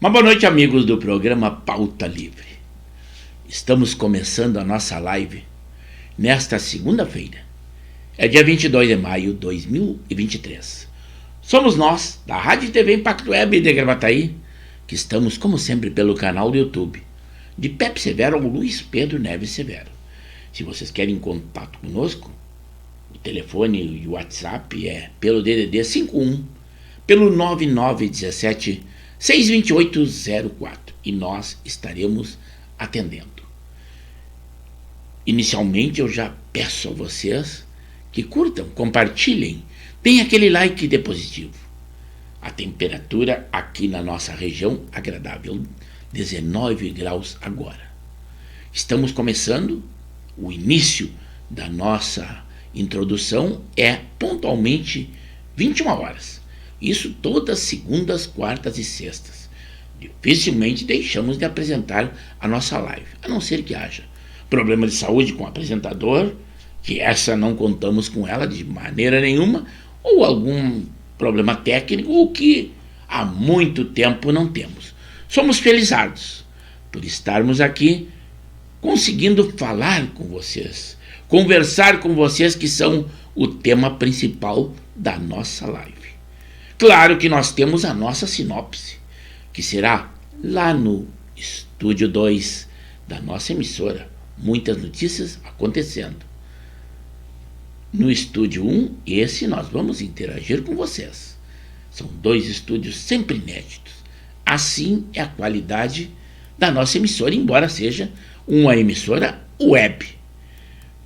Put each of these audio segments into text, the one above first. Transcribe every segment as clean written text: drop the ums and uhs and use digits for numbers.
Uma boa noite, amigos do programa Pauta Livre. Estamos começando a nossa live nesta segunda-feira. É dia 22 de maio de 2023. Somos nós, da Rádio e TV Impacto Web de Gravataí, que estamos, como sempre, pelo canal do YouTube de Pepe Severo ou Luiz Pedro Neves Severo. Se vocês querem contato conosco, o telefone e o WhatsApp é pelo DDD 51, pelo 9917 62804, e nós estaremos atendendo. Inicialmente eu já peço a vocês que curtam, compartilhem, deem aquele like de positivo. A temperatura aqui na nossa região agradável, 19 graus agora. Estamos começando, o início da nossa introdução é pontualmente 21 horas. Isso todas segundas, quartas e sextas. Dificilmente deixamos de apresentar a nossa live, a não ser que haja problema de saúde com o apresentador, que essa não contamos com ela de maneira nenhuma, ou algum problema técnico, o que há muito tempo não temos. Somos felizardos por estarmos aqui conseguindo falar com vocês, conversar com vocês, que são o tema principal da nossa live. Claro que nós temos a nossa sinopse, que será lá no Estúdio 2 da nossa emissora. Muitas notícias acontecendo. No Estúdio 1, esse nós vamos interagir com vocês. São 2 estúdios sempre inéditos. Assim é a qualidade da nossa emissora, embora seja uma emissora web.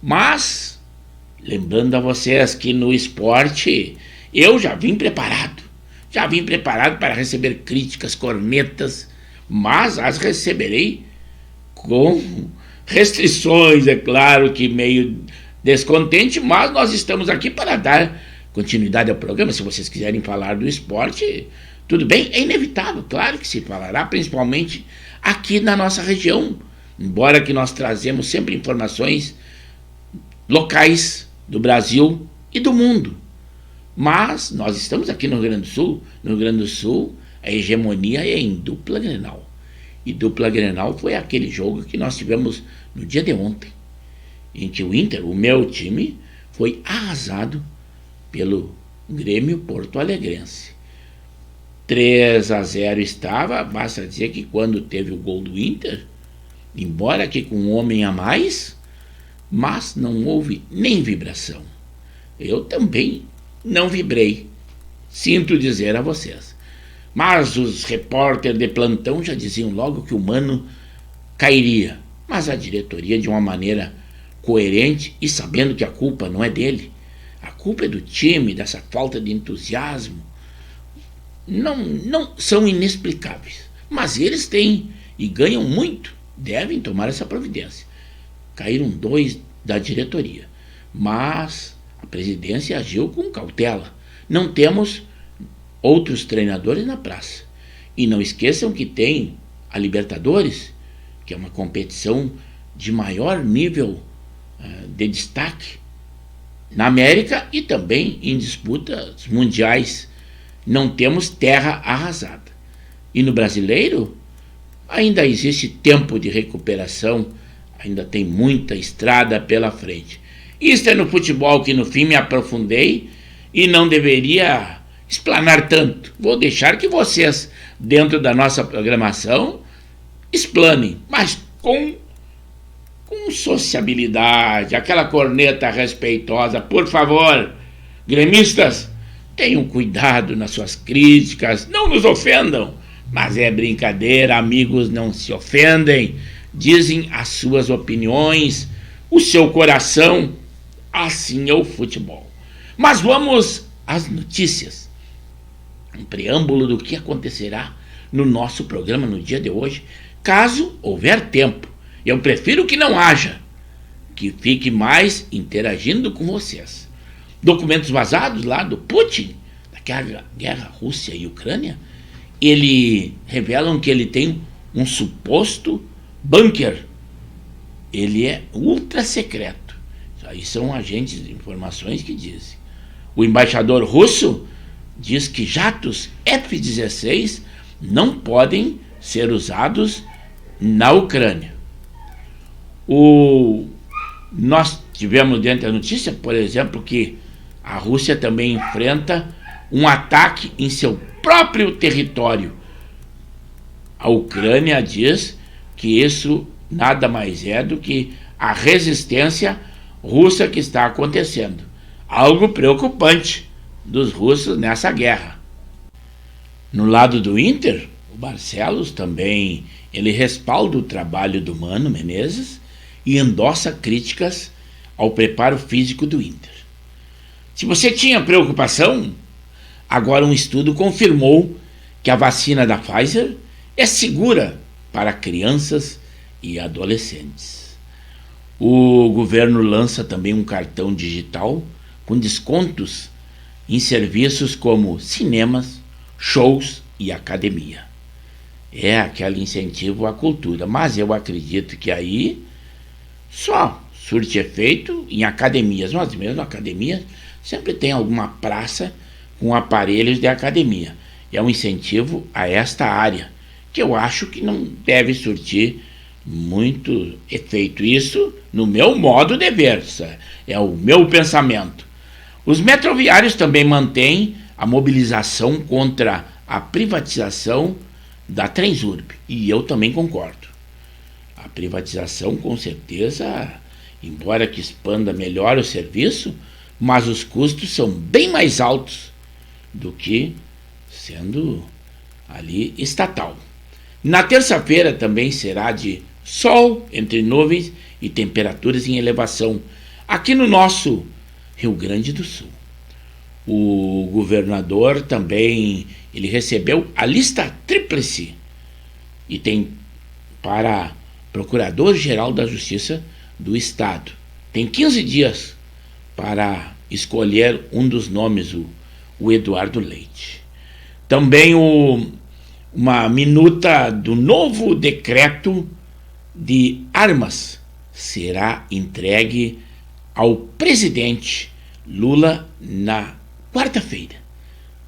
Mas, lembrando a vocês que no esporte eu já vim preparado para receber críticas, cornetas, mas as receberei com restrições, é claro que meio descontente, mas nós estamos aqui para dar continuidade ao programa. Se vocês quiserem falar do esporte, tudo bem, é inevitável, claro que se falará, principalmente aqui na nossa região, embora que nós trazemos sempre informações locais do Brasil e do mundo. Mas nós estamos aqui no Rio Grande do Sul. No Rio Grande do Sul, a hegemonia é em dupla Grenal. E dupla Grenal foi aquele jogo que nós tivemos no dia de ontem, em que o Inter, o meu time, foi arrasado pelo Grêmio Porto Alegrense. 3-0 estava, basta dizer que quando teve o gol do Inter, embora que com um homem a mais, mas não houve nem vibração. Eu também não vibrei, sinto dizer a vocês. Mas os repórteres de plantão já diziam logo que o Mano cairia. Mas a diretoria, de uma maneira coerente e sabendo que a culpa não é dele, a culpa é do time, dessa falta de entusiasmo, não são inexplicáveis. Mas eles têm e ganham muito, devem tomar essa providência. Caíram 2 da diretoria, mas a presidência agiu com cautela. Não temos outros treinadores na praça. E não esqueçam que tem a Libertadores, que é uma competição de maior nível de destaque na América e também em disputas mundiais. Não temos terra arrasada. E no brasileiro, ainda existe tempo de recuperação, ainda tem muita estrada pela frente. Isto é no futebol que no fim me aprofundei e não deveria explanar tanto. Vou deixar que vocês, dentro da nossa programação, explanem, mas com sociabilidade, aquela corneta respeitosa. Por favor, gremistas, tenham cuidado nas suas críticas, não nos ofendam, mas é brincadeira, amigos não se ofendem, dizem as suas opiniões, o seu coração, assim é o futebol. Mas vamos às notícias, um preâmbulo do que acontecerá no nosso programa no dia de hoje, caso houver tempo. Eu prefiro que não haja, que fique mais interagindo com vocês. Documentos vazados lá do Putin, daquela guerra Rússia e Ucrânia, ele revelam que ele tem um suposto bunker. Ele é ultra secreto. Isso aí são agentes de informações que dizem. O embaixador russo diz que jatos F-16 não podem ser usados na Ucrânia. Nós tivemos dentro da notícia, por exemplo, que a Rússia também enfrenta um ataque em seu próprio território. A Ucrânia diz que isso nada mais é do que a resistência russa que está acontecendo. Algo preocupante dos russos nessa guerra. No lado do Inter, o Barcelos também, ele respalda o trabalho do Mano Menezes e endossa críticas ao preparo físico do Inter. Se você tinha preocupação, agora um estudo confirmou que a vacina da Pfizer é segura para crianças e adolescentes. O governo lança também um cartão digital com descontos em serviços como cinemas, shows e academia. É aquele incentivo à cultura, mas eu acredito que aí só surte efeito em academias. Nós mesmos, academias, sempre tem alguma praça com aparelhos de academia. É um incentivo a esta área, que eu acho que não deve surtir muito efeito. Isso no meu modo de ver, é o meu pensamento. Os metroviários também mantêm a mobilização contra a privatização da Transurb, e eu também concordo. A privatização, com certeza, embora que expanda melhor o serviço, mas os custos são bem mais altos do que sendo ali estatal. Na terça-feira também será de sol entre nuvens e temperaturas em elevação aqui no nosso Rio Grande do Sul. O governador também, ele recebeu a lista tríplice e tem para Procurador-Geral da Justiça do Estado. Tem 15 dias para escolher um dos nomes, o Eduardo Leite. Também uma minuta do novo decreto de armas será entregue ao presidente Lula na quarta-feira.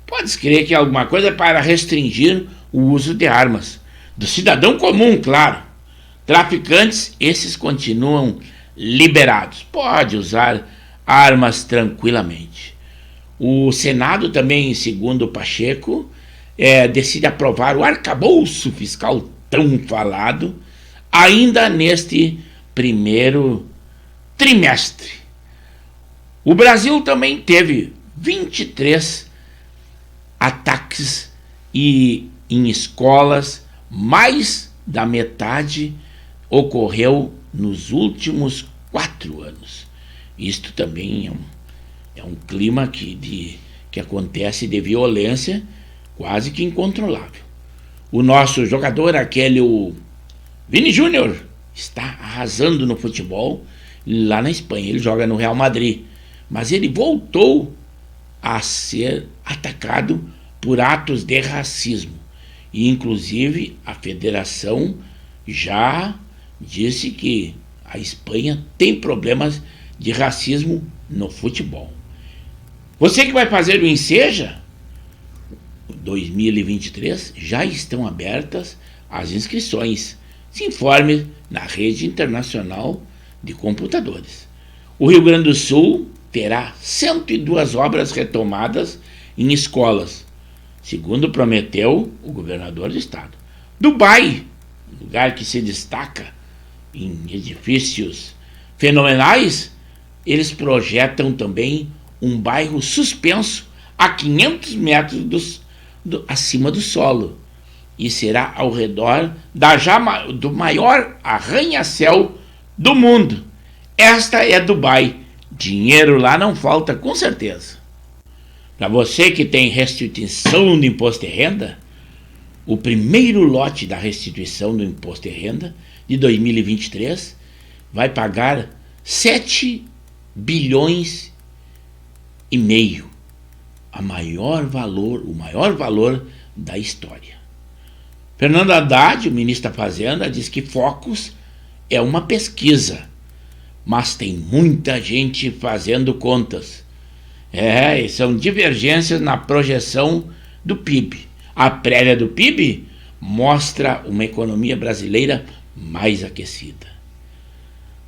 Pode-se crer que é alguma coisa para restringir o uso de armas. Do cidadão comum, claro. Traficantes, esses continuam liberados. Pode usar armas tranquilamente. O Senado também, segundo Pacheco, decide aprovar o arcabouço fiscal tão falado ainda neste primeiro trimestre. O Brasil também teve 23 ataques em escolas, mais da metade ocorreu nos últimos 4 anos. Isto também é um clima que acontece de violência quase que incontrolável. O nosso jogador, o Vini Júnior, está arrasando no futebol lá na Espanha. Ele joga no Real Madrid, mas ele voltou a ser atacado por atos de racismo. E inclusive a federação já disse que a Espanha tem problemas de racismo no futebol. Você que vai fazer o Enseja 2023, já estão abertas as inscrições. Se informe na Rede Internacional de Computadores. O Rio Grande do Sul terá 102 obras retomadas em escolas, segundo prometeu o governador do estado. Dubai, lugar que se destaca em edifícios fenomenais, eles projetam também um bairro suspenso a 500 metros acima do solo, e será ao redor do maior arranha-céu do mundo. Esta é Dubai. Dinheiro lá não falta, com certeza. Para você que tem restituição do imposto de renda, o primeiro lote da restituição do imposto de renda de 2023 vai pagar 7 bilhões e meio, o maior valor da história. Fernando Haddad, o ministro da Fazenda, diz que Focus é uma pesquisa, mas tem muita gente fazendo contas. São divergências na projeção do PIB. A prévia do PIB mostra uma economia brasileira mais aquecida.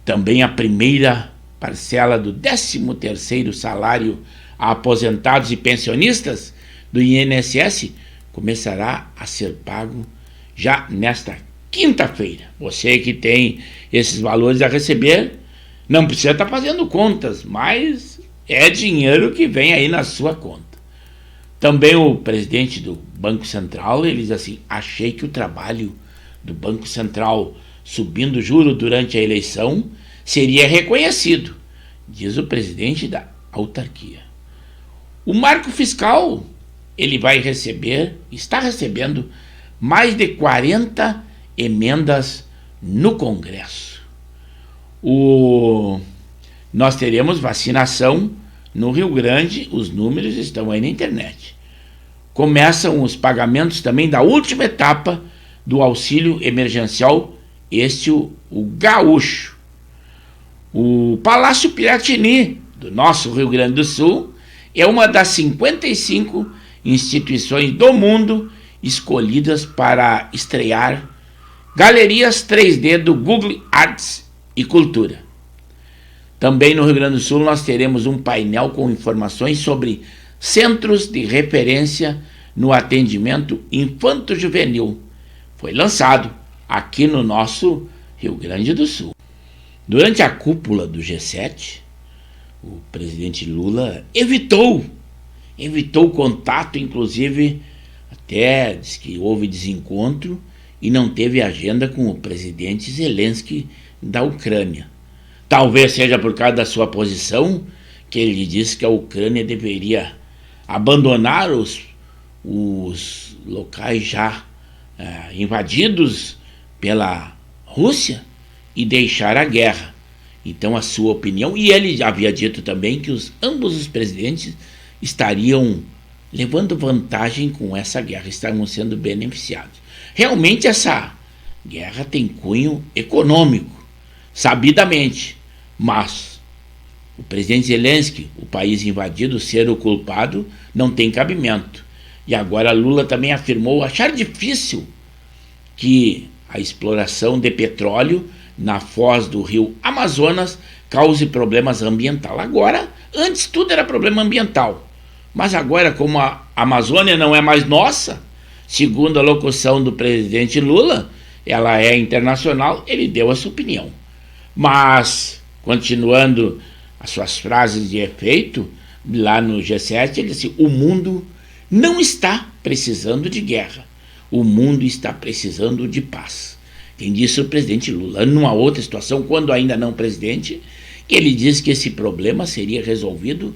Também a primeira parcela do 13º salário a aposentados e pensionistas do INSS começará a ser pago já nesta quinta-feira. Você que tem esses valores a receber, não precisa estar fazendo contas, mas é dinheiro que vem aí na sua conta. Também o presidente do Banco Central, ele diz assim: achei que o trabalho do Banco Central subindo juro durante a eleição seria reconhecido, diz o presidente da autarquia. O marco fiscal, ele vai receber, está recebendo mais de 40 emendas no Congresso. Nós teremos vacinação no Rio Grande, os números estão aí na internet. Começam os pagamentos também da última etapa do auxílio emergencial, o gaúcho. O Palácio Piratini, do nosso Rio Grande do Sul, é uma das 55 instituições do mundo escolhidas para estrear galerias 3D do Google Arts e Cultura. Também no Rio Grande do Sul nós teremos um painel com informações sobre centros de referência no atendimento infanto-juvenil. Foi lançado aqui no nosso Rio Grande do Sul. Durante a cúpula do G7, o presidente Lula evitou contato, inclusive até diz que houve desencontro e não teve agenda com o presidente Zelensky da Ucrânia. Talvez seja por causa da sua posição que ele disse que a Ucrânia deveria abandonar os locais já invadidos pela Rússia e deixar a guerra. Então a sua opinião, e ele havia dito também que ambos os presidentes estariam levando vantagem com essa guerra, estariam sendo beneficiados. Realmente essa guerra tem cunho econômico, sabidamente, mas o presidente Zelensky, o país invadido, ser o culpado, não tem cabimento. E agora Lula também afirmou achar difícil que a exploração de petróleo na foz do rio Amazonas cause problemas ambientais. Agora, antes tudo era problema ambiental, mas agora, como a Amazônia não é mais nossa, segundo a locução do presidente Lula, ela é internacional, ele deu a sua opinião. Mas, continuando as suas frases de efeito, lá no G7, ele disse: o mundo não está precisando de guerra, o mundo está precisando de paz. Quem disse o presidente Lula. Numa outra situação, quando ainda não presidente, ele disse que esse problema seria resolvido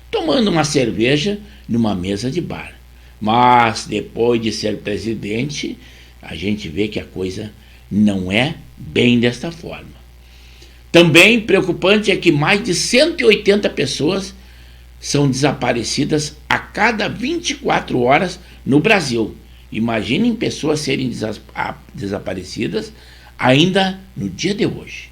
tomando uma cerveja numa mesa de bar. Mas depois de ser presidente, a gente vê que a coisa não é bem desta forma. Também preocupante é que mais de 180 pessoas são desaparecidas a cada 24 horas no Brasil. Imaginem pessoas serem desaparecidas ainda no dia de hoje.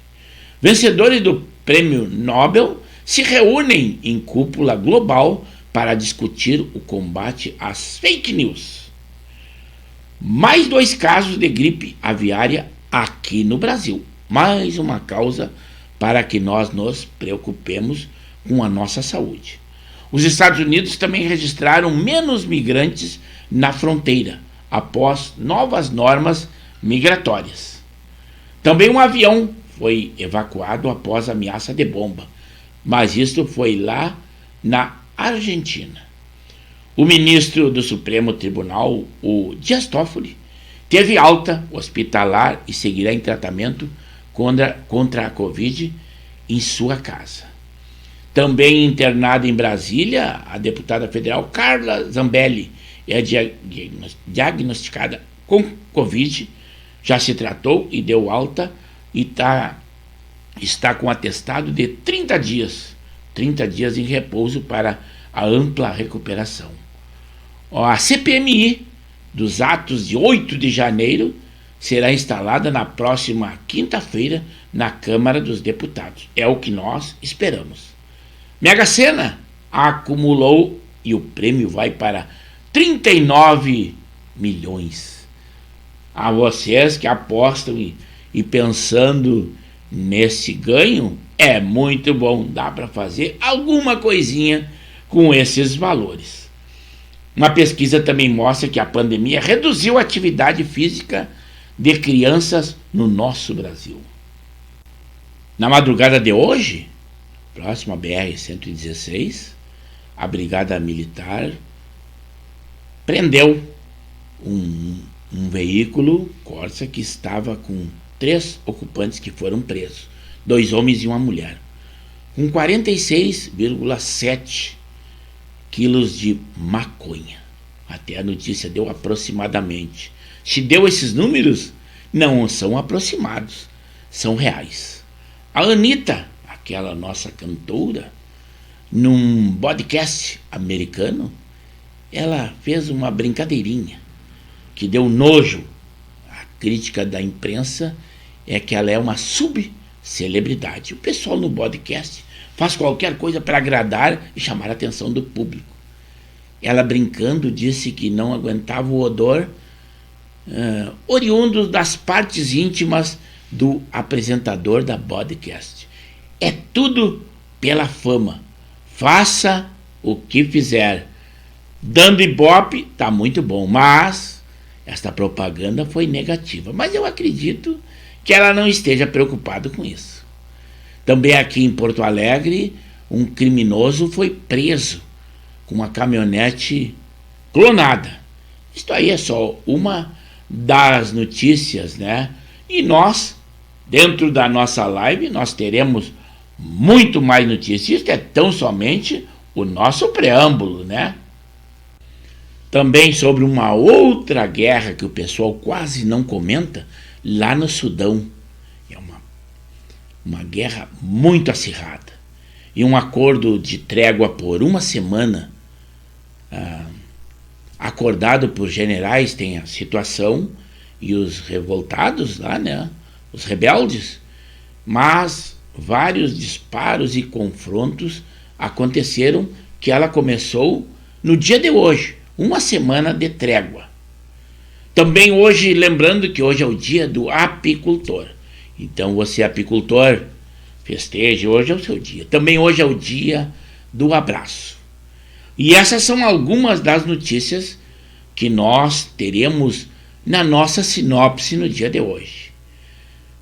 Vencedores do Prêmio Nobel se reúnem em cúpula global para discutir o combate às fake news. Mais 2 casos de gripe aviária aqui no Brasil. Mais uma causa para que nós nos preocupemos com a nossa saúde. Os Estados Unidos também registraram menos migrantes na fronteira, após novas normas migratórias. Também um avião foi evacuado após ameaça de bomba, mas isso foi lá na Argentina. O ministro do Supremo Tribunal, o Dias Toffoli, teve alta hospitalar e seguirá em tratamento contra a Covid em sua casa. Também internada em Brasília, a deputada federal Carla Zambelli é diagnosticada com Covid, já se tratou e deu alta e está com atestado de 30 dias em repouso para a ampla recuperação. A CPMI dos atos de 8 de janeiro será instalada na próxima quinta-feira na Câmara dos Deputados. É o que nós esperamos. Mega Sena acumulou e o prêmio vai para 39 milhões. a vocês que apostam e pensando nesse ganho, é muito bom, dá para fazer alguma coisinha com esses valores. Uma pesquisa também mostra que a pandemia reduziu a atividade física de crianças no nosso Brasil. Na madrugada de hoje, próximo à BR-116, a Brigada Militar prendeu um veículo Corsa que estava com 3 ocupantes que foram presos, 2 homens e uma mulher, com 46,7 quilos de maconha. Até a notícia deu aproximadamente. Se deu esses números, não são aproximados, são reais. A Anitta, aquela nossa cantora, num podcast americano, ela fez uma brincadeirinha que deu nojo. A crítica da imprensa é que ela é uma subcelebridade. O pessoal no podcast faz qualquer coisa para agradar e chamar a atenção do público. Ela, brincando, disse que não aguentava o odor oriundo das partes íntimas do apresentador da podcast. É tudo pela fama. Faça o que fizer. Dando ibope, tá muito bom, mas esta propaganda foi negativa. Mas eu acredito que ela não esteja preocupada com isso. Também aqui em Porto Alegre, um criminoso foi preso com uma caminhonete clonada. Isto aí é só uma das notícias, né? E nós, dentro da nossa live, nós teremos muito mais notícias. Isso é tão somente o nosso preâmbulo, né? Também sobre uma outra guerra que o pessoal quase não comenta, lá no Sudão. É uma guerra muito acirrada. E um acordo de trégua por uma semana, acordado por generais, tem a situação e os revoltados lá, né? Os rebeldes. Mas vários disparos e confrontos aconteceram, que ela começou no dia de hoje, uma semana de trégua. Também hoje, lembrando que hoje é o dia do apicultor. Então você, apicultor, festeje, hoje é o seu dia. Também hoje é o dia do abraço. E essas são algumas das notícias que nós teremos na nossa sinopse no dia de hoje.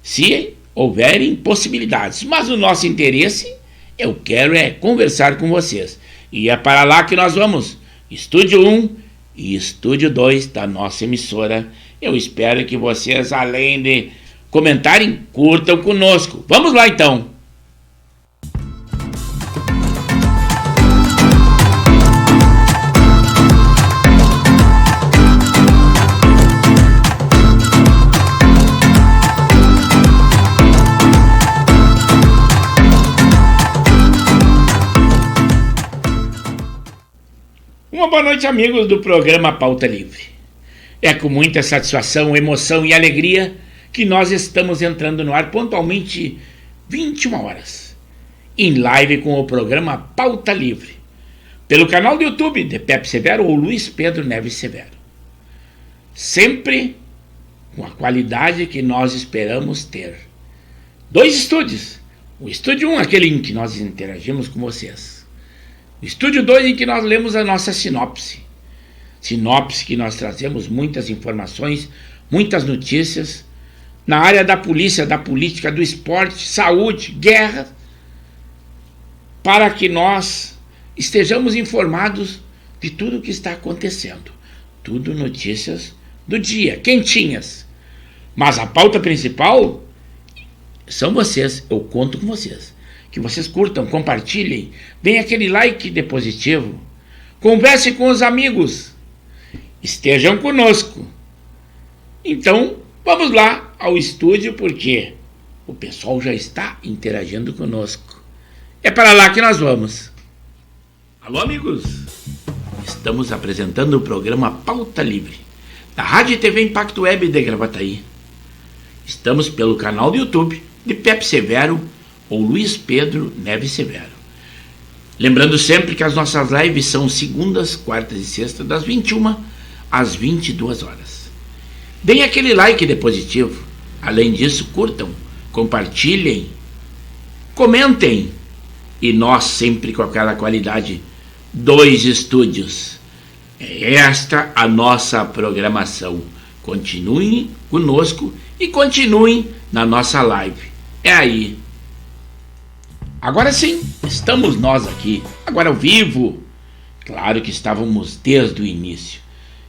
Se houverem possibilidades, mas o nosso interesse, eu quero conversar com vocês. E é para lá que nós vamos. Estúdio 1 e Estúdio 2 da nossa emissora. Eu espero que vocês, além de comentarem, curtam conosco. Vamos lá então. Uma boa noite, amigos do programa Pauta Livre. É com muita satisfação, emoção e alegria que nós estamos entrando no ar pontualmente 21 horas, em live com o programa Pauta Livre, pelo canal do YouTube de Pepe Severo ou Luiz Pedro Neves Severo. Sempre com a qualidade que nós esperamos ter. 2 estúdios. O Estúdio 1, aquele em que nós interagimos com vocês. O Estúdio 2, em que nós lemos a nossa sinopse. Sinopse que nós trazemos muitas informações, muitas notícias, na área da polícia, da política, do esporte, saúde, guerra, para que nós estejamos informados de tudo o que está acontecendo. Tudo notícias do dia, quentinhas. Mas a pauta principal são vocês, eu conto com vocês. Que vocês curtam, compartilhem, deem aquele like de positivo, converse com os amigos, estejam conosco. Então, vamos lá ao estúdio, porque o pessoal já está interagindo conosco. É para lá que nós vamos. Alô, amigos? Estamos apresentando o programa Pauta Livre, da Rádio e TV Impacto Web de Gravataí. Estamos pelo canal do YouTube de Pepe Severo ou Luiz Pedro Neves Severo. Lembrando sempre que as nossas lives são segundas, quartas e sextas, das 21 às 22 horas. Deem aquele like de positivo. Além disso, curtam, compartilhem, comentem. E nós sempre com aquela qualidade, 2 estúdios. É esta a nossa programação. Continuem conosco e continuem na nossa live. É aí. Agora sim, estamos nós aqui, agora ao vivo. Claro que estávamos desde o início.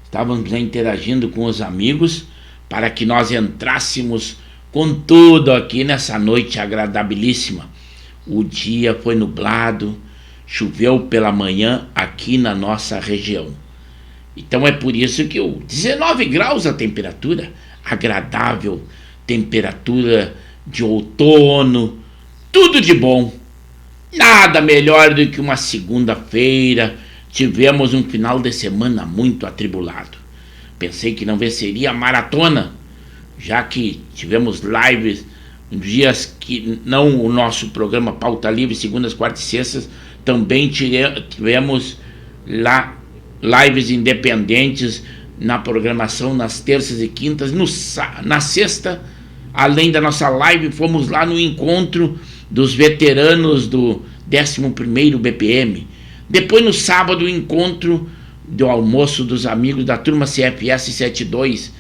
Estávamos interagindo com os amigos para que nós entrássemos com tudo aqui nessa noite agradabilíssima. O dia foi nublado, choveu pela manhã aqui na nossa região. Então é por isso que 19 graus a temperatura, agradável, temperatura de outono, tudo de bom. Nada melhor do que uma segunda-feira. Tivemos um final de semana muito atribulado. Pensei que não venceria a maratona, já que tivemos lives dias que não o nosso programa Pauta Livre, segundas, quartas e sextas, também tivemos lá lives independentes na programação nas terças e quintas. Na sexta, além da nossa live, fomos lá no encontro dos veteranos do 11º BPM. Depois, no sábado, o encontro do almoço dos amigos da turma CFS 72.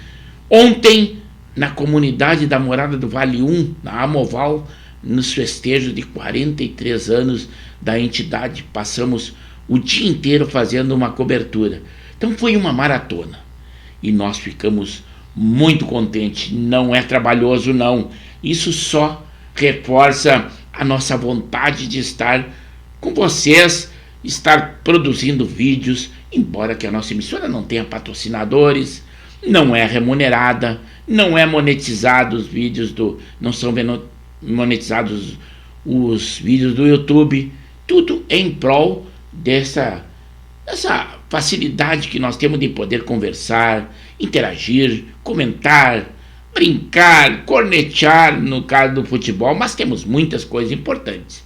Ontem, na comunidade da Morada do Vale 1, na Amoval, nos festejos de 43 anos da entidade. Passamos o dia inteiro fazendo uma cobertura. Então foi uma maratona. E nós ficamos muito contentes. Não é trabalhoso, não. Isso só reforça a nossa vontade de estar com vocês, estar produzindo vídeos, embora que a nossa emissora não tenha patrocinadores, não é remunerada, não é monetizado os vídeos não são monetizados os vídeos do YouTube, tudo em prol dessa facilidade que nós temos de poder conversar, interagir, comentar, brincar, cornetear no caso do futebol, mas temos muitas coisas importantes.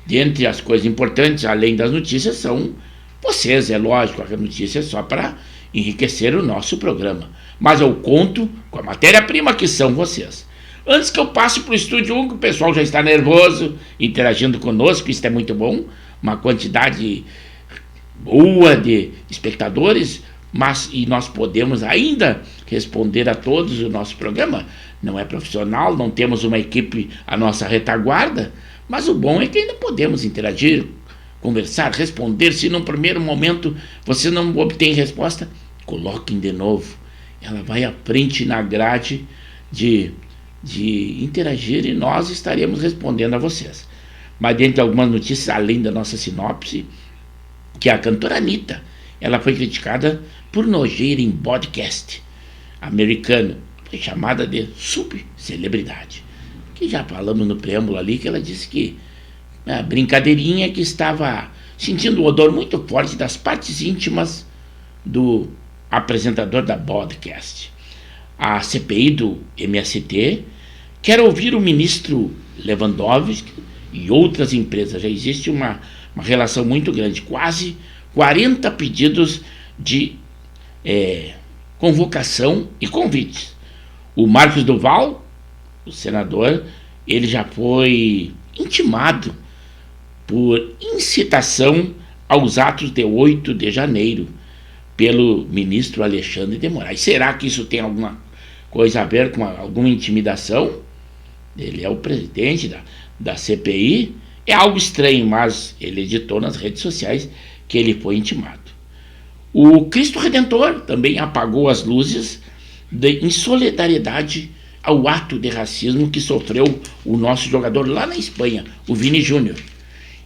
Dentre as coisas importantes, além das notícias, são vocês, é lógico, a notícia é só para enriquecer o nosso programa. Mas eu conto com a matéria-prima que são vocês. Antes que eu passe para o Estúdio 1, que o pessoal já está nervoso, interagindo conosco, isso é muito bom, uma quantidade boa de espectadores, e nós podemos ainda responder a todos. O nosso programa não é profissional, não temos uma equipe à nossa retaguarda, mas o bom é que ainda podemos interagir, conversar, responder. Se num primeiro momento você não obtém resposta, coloquem de novo. Ela vai à frente na grade de interagir e nós estaremos respondendo a vocês. Mas dentre algumas notícias, além da nossa sinopse, que a cantora Anitta, ela foi criticada por nojeira em podcast americano, foi chamada de subcelebridade. Que já falamos no preâmbulo ali, que ela disse que a brincadeirinha que estava sentindo um odor muito forte das partes íntimas do apresentador da podcast. A CPI do MST quer ouvir o ministro Lewandowski e outras empresas. Já existe uma relação muito grande, quase 40 pedidos de convocação e convites. O Marcos Duval, o senador, ele já foi intimado por incitação aos atos de 8 de janeiro pelo ministro Alexandre de Moraes. Será que isso tem alguma coisa a ver com alguma intimidação? Ele é o presidente da CPI. É algo estranho, mas ele editou nas redes sociais que ele foi intimado. O Cristo Redentor também apagou as luzes em solidariedade ao ato de racismo que sofreu o nosso jogador lá na Espanha, o Vini Júnior.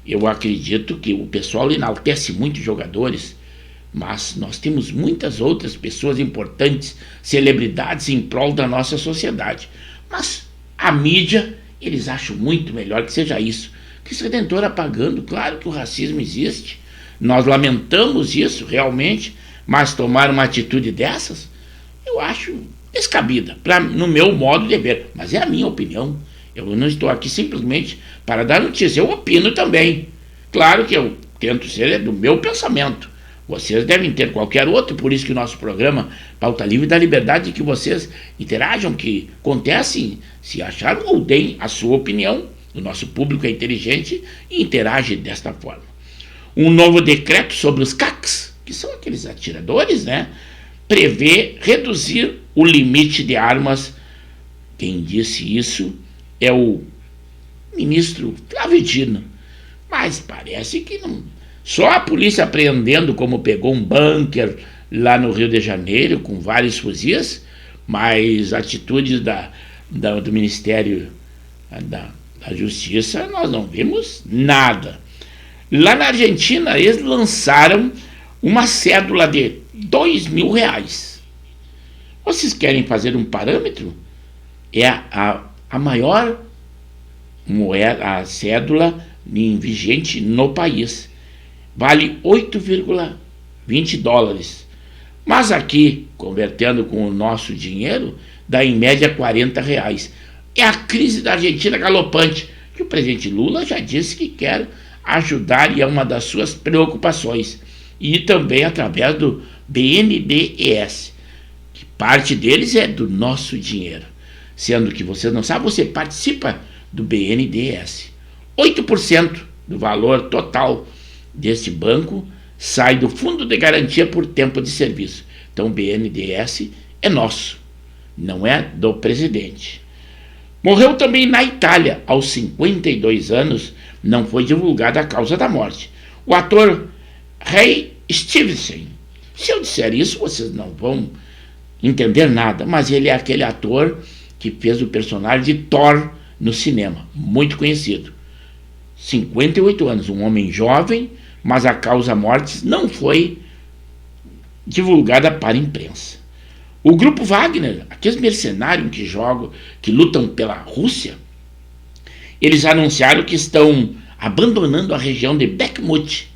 Eu acredito que o pessoal enaltece muitos jogadores, mas nós temos muitas outras pessoas importantes, celebridades em prol da nossa sociedade. Mas a mídia, eles acham muito melhor que seja isso. Cristo Redentor apagando, claro que o racismo existe, nós lamentamos isso realmente, mas tomar uma atitude dessas, eu acho descabida, no meu modo de ver, mas é a minha opinião. Eu não estou aqui simplesmente para dar notícia, eu opino também. Claro que eu tento ser do meu pensamento, Vocês devem ter qualquer outro, por isso que o nosso programa Pauta Livre dá liberdade de que vocês interajam, que contestem, se acharam ou deem a sua opinião. O nosso público é inteligente e interage desta forma. Um novo decreto sobre os CACs, que são aqueles atiradores, né, prevê reduzir o limite de armas. Quem disse isso é o ministro Flávio Dino, mas parece que não. Só a polícia apreendendo como pegou um bunker lá no Rio de Janeiro com vários fuzis, mas atitudes do Ministério da Justiça nós não vimos nada. Lá na Argentina eles lançaram uma cédula de R$2.000. Vocês querem fazer um parâmetro? É a maior moeda, a cédula vigente no país. Vale $8,20. Mas aqui, convertendo com o nosso dinheiro, dá em média R$40. É a crise da Argentina galopante, que o presidente Lula já disse que quer ajudar e é uma das suas preocupações. E também através do BNDES, que parte deles é do nosso dinheiro. Sendo que você não sabe, você participa do BNDES. 8% do valor total deste banco sai do Fundo de Garantia por Tempo de Serviço. Então o BNDES é nosso, não é do presidente. Morreu também na Itália, aos 52 anos, não foi divulgada a causa da morte. O ator Ray Stevenson. Se eu disser isso, vocês não vão entender nada, mas ele é aquele ator que fez o personagem de Thor no cinema, muito conhecido. 58 anos, um homem jovem, mas a causa-morte não foi divulgada para a imprensa. O grupo Wagner, aqueles mercenários que lutam pela Rússia, eles anunciaram que estão abandonando a região de Bakhmut,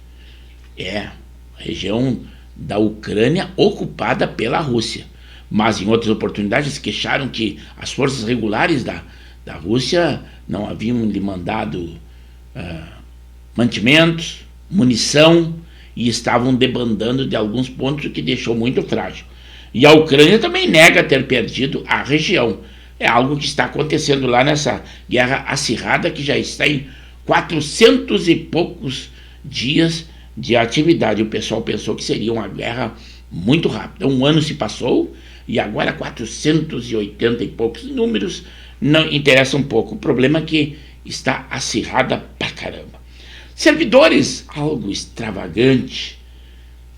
a região da Ucrânia ocupada pela Rússia. Mas em outras oportunidades queixaram que as forças regulares da Rússia não haviam lhe mandado mantimentos, munição, e estavam debandando de alguns pontos, o que deixou muito frágil. E a Ucrânia também nega ter perdido a região. É algo que está acontecendo lá nessa guerra acirrada, que já está em 400 e poucos dias de atividade. O pessoal pensou que seria uma guerra muito rápida. Um ano se passou e agora 480 e poucos. Números não interessam um pouco. O problema é que está acirrada pra caramba. Servidores, algo extravagante,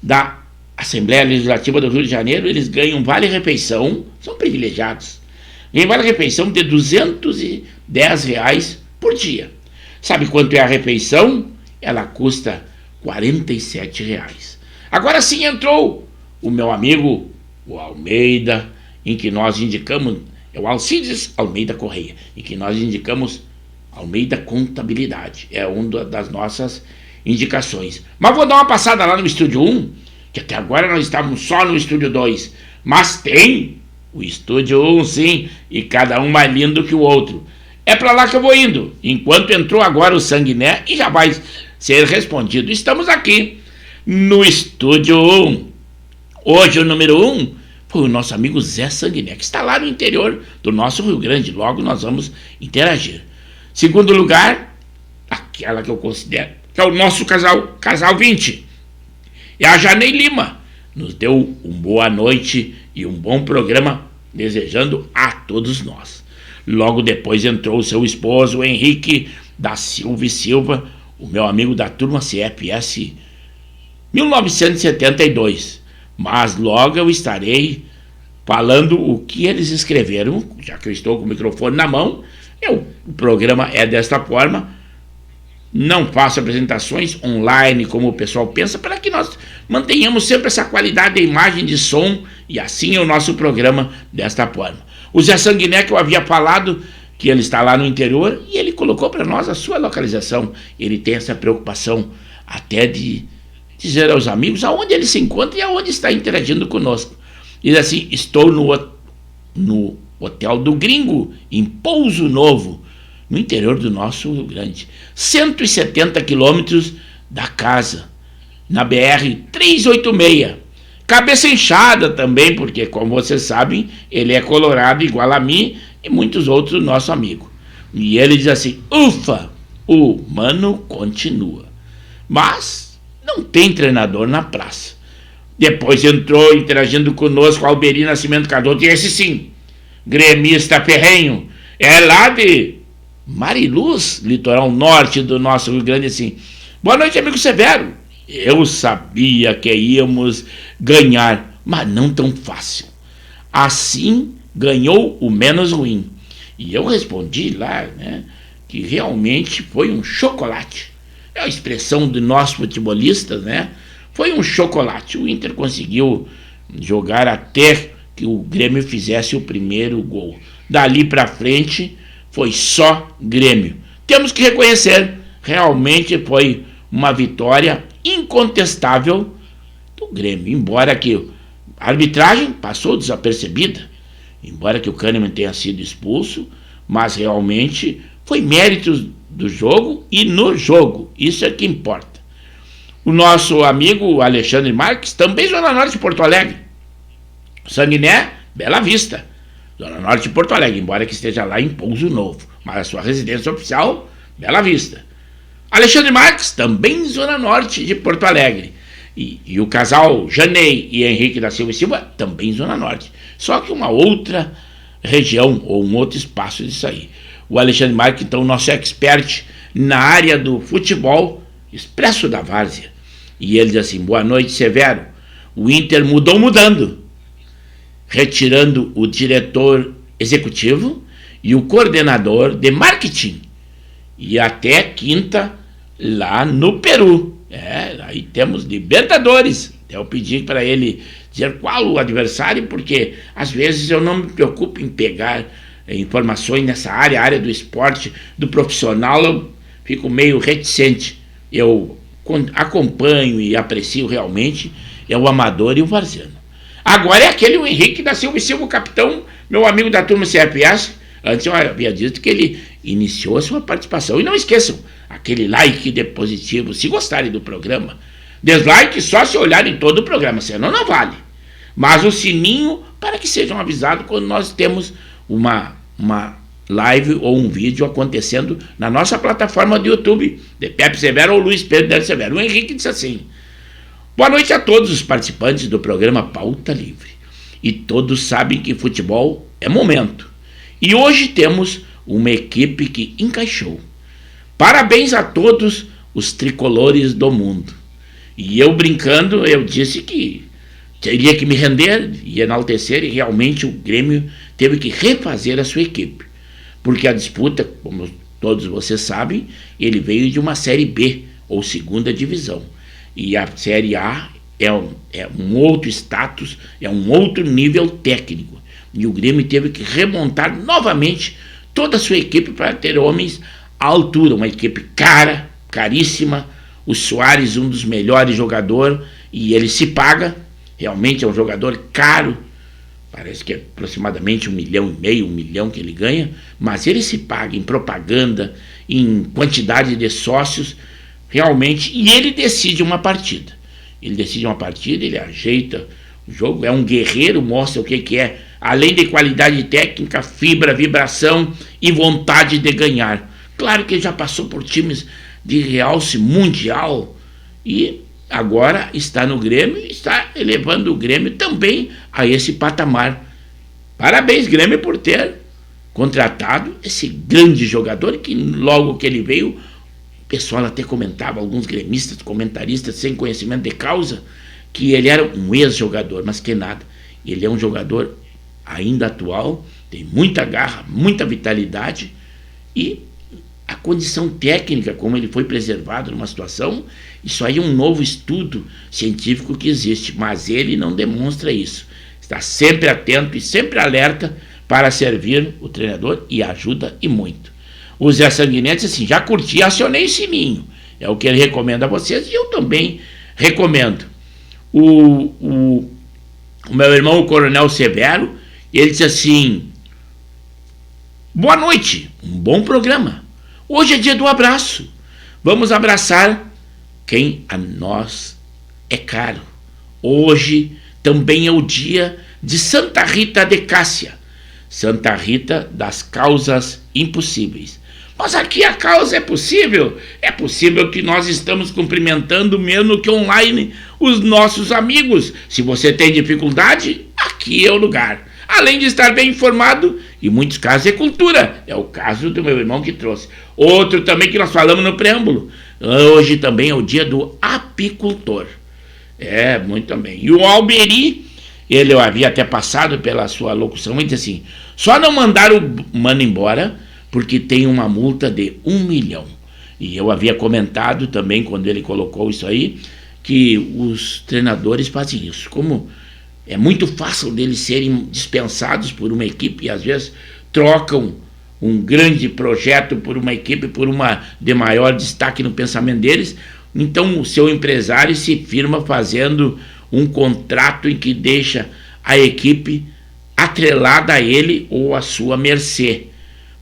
da Assembleia Legislativa do Rio de Janeiro, eles ganham vale-refeição, são privilegiados, ganham vale-refeição de R$210 por dia. Sabe quanto é a refeição? Ela custa R$47. Agora sim entrou o meu amigo, o Almeida, em que nós indicamos, é o Alcides Almeida Correia, em que nós indicamos Almeida Contabilidade, é uma das nossas indicações. Mas vou dar uma passada lá no Estúdio 1, que até agora nós estávamos só no Estúdio 2, mas tem o Estúdio 1 sim, e cada um mais lindo que o outro. É para lá que eu vou indo, enquanto entrou agora o Sanguiné e já vai ser respondido. Estamos aqui no Estúdio 1. Hoje o número 1 foi o nosso amigo Zé Sanguiné, que está lá no interior do nosso Rio Grande. Logo nós vamos interagir. Segundo lugar, aquela que eu considero que é o nosso casal 20. É a Janei Lima. Nos deu uma boa noite e um bom programa, desejando a todos nós. Logo depois entrou o seu esposo, o Henrique da Silva e Silva, o meu amigo da turma CFS 1972. Mas logo eu estarei falando o que eles escreveram, já que eu estou com o microfone na mão. O programa é desta forma, não faço apresentações online como o pessoal pensa, para que nós mantenhamos sempre essa qualidade de imagem, de som, e assim é o nosso programa desta forma. O Zé Sanguiné, que eu havia falado, que ele está lá no interior, e ele colocou para nós a sua localização. Ele tem essa preocupação até de dizer aos amigos aonde ele se encontra e aonde está interagindo conosco. Diz assim: estou no Hotel do Gringo, em Pouso Novo, no interior do nosso Rio Grande, 170 quilômetros da casa. na BR-386. Cabeça inchada também, porque, como vocês sabem, ele é colorado igual a mim e muitos outros do nosso amigo. E ele diz assim: ufa, o Mano continua. Mas não tem treinador na praça. Depois entrou interagindo conosco Alberi Nascimento Cardoso, e esse sim, gremista ferrenho, é lá de Mariluz, litoral norte do nosso Rio Grande, assim. Boa noite, amigo Severo. Eu sabia que íamos ganhar, mas não tão fácil. Assim ganhou o menos ruim. E eu respondi lá, né, que realmente foi um chocolate. É a expressão de nós futebolistas, né? Foi um chocolate. O Inter conseguiu jogar até que o Grêmio fizesse o primeiro gol. Dali para frente foi só Grêmio. Temos que reconhecer, realmente foi uma vitória incontestável do Grêmio, embora que a arbitragem passou desapercebida, embora que o Kahneman tenha sido expulso, mas realmente foi mérito do jogo e no jogo, isso é que importa. O nosso amigo Alexandre Marques, também Zona Norte de Porto Alegre, Sanguiné, Bela Vista, Zona Norte de Porto Alegre, embora que esteja lá em Pouso Novo, mas a sua residência oficial, Bela Vista. Alexandre Marques, também Zona Norte de Porto Alegre. E o casal Janei e Henrique da Silva e Silva, também Zona Norte. Só que uma outra região, ou um outro espaço disso aí. O Alexandre Marques, então, nosso expert na área do futebol, expresso da várzea. E ele diz assim: boa noite, Severo. O Inter mudou mudando, retirando o diretor executivo e o coordenador de marketing. E até quinta, lá no Peru. Aí temos Libertadores. Eu pedi para ele dizer qual o adversário, porque às vezes eu não me preocupo em pegar informações nessa área, a área do esporte, do profissional, eu fico meio reticente. Eu acompanho e aprecio realmente é o amador e o varziano. Agora é aquele o Henrique da Silva e Silva, o capitão, meu amigo da turma CFS. Antes eu havia dito que ele iniciou a sua participação. E não esqueçam, aquele like de positivo, se gostarem do programa. Dislike só se olharem todo o programa, senão não vale. Mas o sininho para que sejam avisados quando nós temos uma live ou um vídeo acontecendo na nossa plataforma do YouTube, de Pepe Severo ou Luiz Pedro Severo. O Henrique disse assim: boa noite a todos os participantes do programa Pauta Livre. E todos sabem que futebol é momento. E hoje temos uma equipe que encaixou. Parabéns a todos os tricolores do mundo. E eu brincando, eu disse que teria que me render e enaltecer, e realmente o Grêmio teve que refazer a sua equipe. Porque a disputa, como todos vocês sabem, ele veio de uma Série B, ou segunda divisão. E a Série A é um outro status, é um outro nível técnico. E o Grêmio teve que remontar novamente toda a sua equipe para ter homens à altura. Uma equipe cara, caríssima. O Soares, um dos melhores jogadores, e ele se paga. Realmente é um jogador caro. Parece que é aproximadamente 1,5 milhão, 1 milhão que ele ganha. Mas ele se paga em propaganda, em quantidade de sócios, realmente. E ele decide uma partida. Ele ajeita o jogo. É um guerreiro, mostra o que é. Além de qualidade técnica, fibra, vibração e vontade de ganhar. Claro que ele já passou por times de realce mundial e agora está no Grêmio e está elevando o Grêmio também a esse patamar. Parabéns, Grêmio, por ter contratado esse grande jogador que logo que ele veio, o pessoal até comentava, alguns gremistas, comentaristas sem conhecimento de causa, que ele era um ex-jogador, mas que nada. Ele é um jogador ainda atual, tem muita garra, muita vitalidade e a condição técnica, como ele foi preservado numa situação, isso aí é um novo estudo científico que existe, mas ele não demonstra isso. Está sempre atento e sempre alerta para servir o treinador e ajuda e muito. O Zé Sanguinete, assim, já curti, acionei o sininho. É o que ele recomenda a vocês e eu também recomendo. O meu irmão, o Coronel Severo, ele disse assim: boa noite, um bom programa. Hoje é dia do abraço. Vamos abraçar quem a nós é caro. Hoje também é o dia de Santa Rita de Cássia, Santa Rita das causas impossíveis. Mas aqui a causa é possível. É possível que nós estamos cumprimentando mesmo que online os nossos amigos. Se você tem dificuldade, aqui é o lugar. Além de estar bem informado, em muitos casos é cultura. É o caso do meu irmão que trouxe. Outro também que nós falamos no preâmbulo. Hoje também é o dia do apicultor. Muito bem. E o Alberi, ele havia até passado pela sua locução e disse assim: só não mandar o mano embora porque tem uma multa de 1 milhão. E eu havia comentado também, quando ele colocou isso aí, que os treinadores fazem isso. Como é muito fácil deles serem dispensados por uma equipe e às vezes trocam um grande projeto por uma equipe, por uma de maior destaque no pensamento deles. Então o seu empresário se firma fazendo um contrato em que deixa a equipe atrelada a ele ou à sua mercê.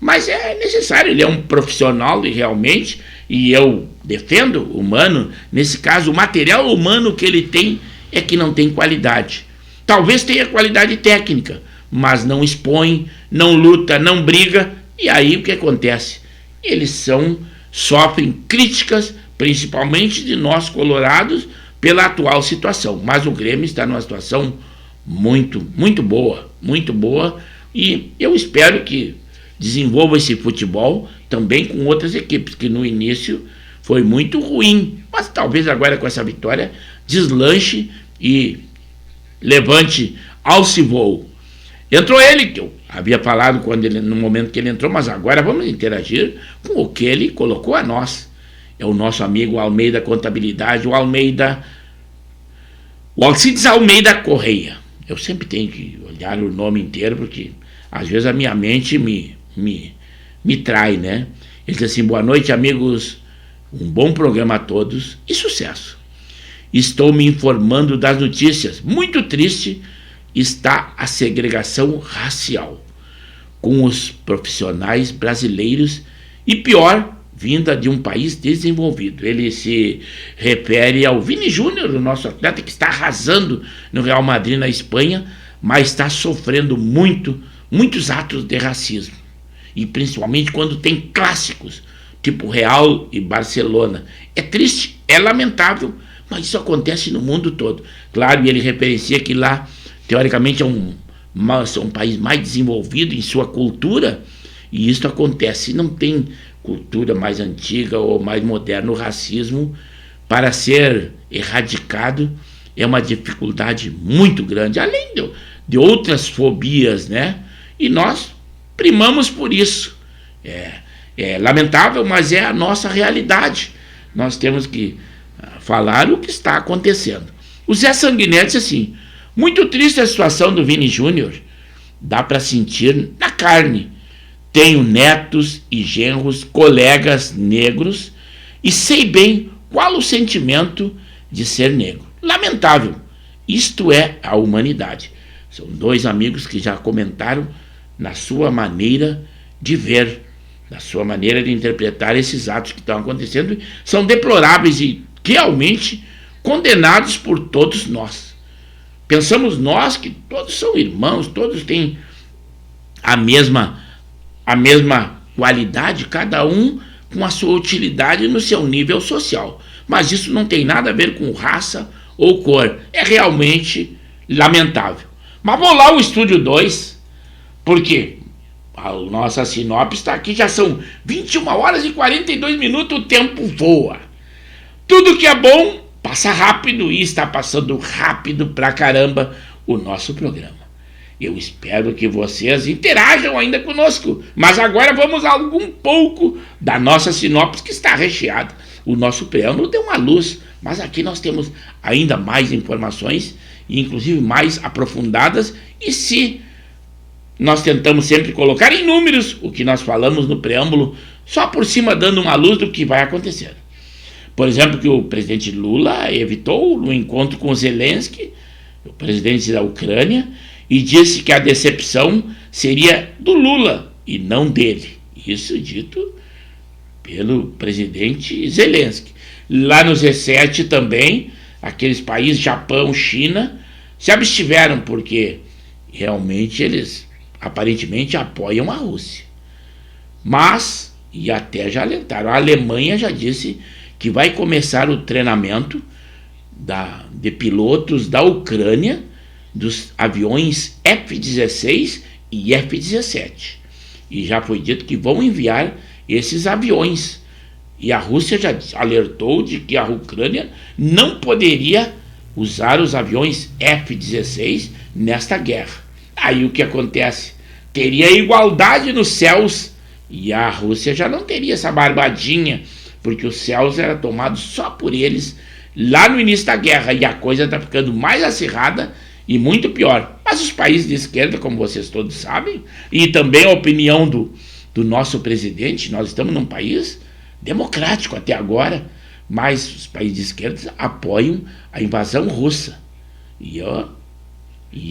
Mas é necessário, ele é um profissional e realmente, e eu defendo o humano, nesse caso o material humano que ele tem é que não tem qualidade. Talvez tenha qualidade técnica, mas não expõe, não luta, não briga, e aí o que acontece? Eles sofrem críticas, principalmente de nós colorados, pela atual situação. Mas o Grêmio está numa situação muito boa, e eu espero que desenvolva esse futebol também com outras equipes, que no início foi muito ruim, mas talvez agora com essa vitória deslanche e levante alce voo. Entrou ele, que eu havia falado no momento que ele entrou, mas agora vamos interagir com o que ele colocou a nós. É o nosso amigo Almeida Contabilidade, o Alcides Almeida Correia. Eu sempre tenho que olhar o nome inteiro, porque às vezes a minha mente me trai, né? Ele diz assim: boa noite, amigos, um bom programa a todos e sucesso. Estou me informando das notícias. Muito triste está a segregação racial com os profissionais brasileiros e pior, vinda de um país desenvolvido. Ele se refere ao Vini Júnior, o nosso atleta que está arrasando no Real Madrid na Espanha, mas está sofrendo muitos atos de racismo. E principalmente quando tem clássicos, tipo Real e Barcelona. É triste, é lamentável, mas isso acontece no mundo todo. Claro, e ele referencia que lá, teoricamente, é um país mais desenvolvido em sua cultura, e isso acontece. Não tem cultura mais antiga ou mais moderna. O racismo, para ser erradicado, é uma dificuldade muito grande, além de outras fobias, né? E nós primamos por isso. É lamentável, mas é a nossa realidade. Nós temos que falar o que está acontecendo. O Zé Sanguinetti, assim: muito triste a situação do Vini Júnior. Dá para sentir na carne. Tenho netos e genros, colegas negros, e sei bem qual o sentimento de ser negro. Lamentável. Isto é a humanidade. São dois amigos que já comentaram na sua maneira de ver, na sua maneira de interpretar esses atos que estão acontecendo. São deploráveis e realmente condenados por todos nós. Pensamos nós que todos são irmãos, todos têm a mesma qualidade, cada um com a sua utilidade no seu nível social. Mas isso não tem nada a ver com raça ou cor. É realmente lamentável. Mas vou lá ao Estúdio 2, porque a nossa sinopse está aqui, já são 21 horas e 42 minutos, o tempo voa. Tudo que é bom passa rápido, e está passando rápido pra caramba o nosso programa. Eu espero que vocês interajam ainda conosco, mas agora vamos a algum pouco da nossa sinopse, que está recheada. O nosso preâmbulo deu uma luz, mas aqui nós temos ainda mais informações, inclusive mais aprofundadas, e se nós tentamos sempre colocar em números o que nós falamos no preâmbulo, só por cima dando uma luz do que vai acontecer. Por exemplo, que o presidente Lula evitou no encontro com Zelensky, o presidente da Ucrânia, e disse que a decepção seria do Lula e não dele. Isso dito pelo presidente Zelensky. Lá no G7 também, aqueles países, Japão, China, se abstiveram porque realmente eles aparentemente apoiam a Rússia. Mas, e até já alertaram, a Alemanha já disse que vai começar o treinamento de pilotos da Ucrânia dos aviões F-16 e F-17. E já foi dito que vão enviar esses aviões. E a Rússia já alertou de que a Ucrânia não poderia usar os aviões F-16 nesta guerra. Aí o que acontece? Teria igualdade nos céus e a Rússia já não teria essa barbadinha, porque os céus eram tomados só por eles lá no início da guerra, e a coisa está ficando mais acirrada e muito pior. Mas os países de esquerda, como vocês todos sabem, e também a opinião do nosso presidente, nós estamos num país democrático até agora, mas os países de esquerda apoiam a invasão russa. E